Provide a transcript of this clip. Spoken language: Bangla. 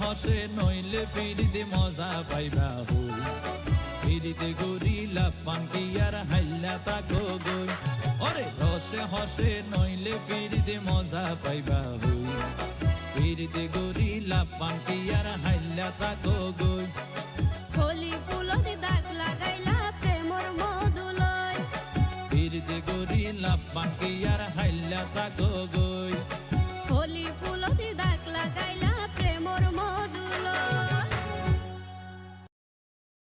হসে নইলে ফিরিতে মজা পাইবা হই ফিরিতে গরিলা পান্টি আর হাইলা তাকো গই ওরে রসে হসে নইলে ফিরিতে মজা পাইবা হই ফিরিতে গরিলা পান্টি আর হাইলা তাকো গই কলি ফুলতি দাগ লাগাইলা প্রেমর মধুলয় ফিরিতে গরিলা পান্টি আর হাইলা তাকো গই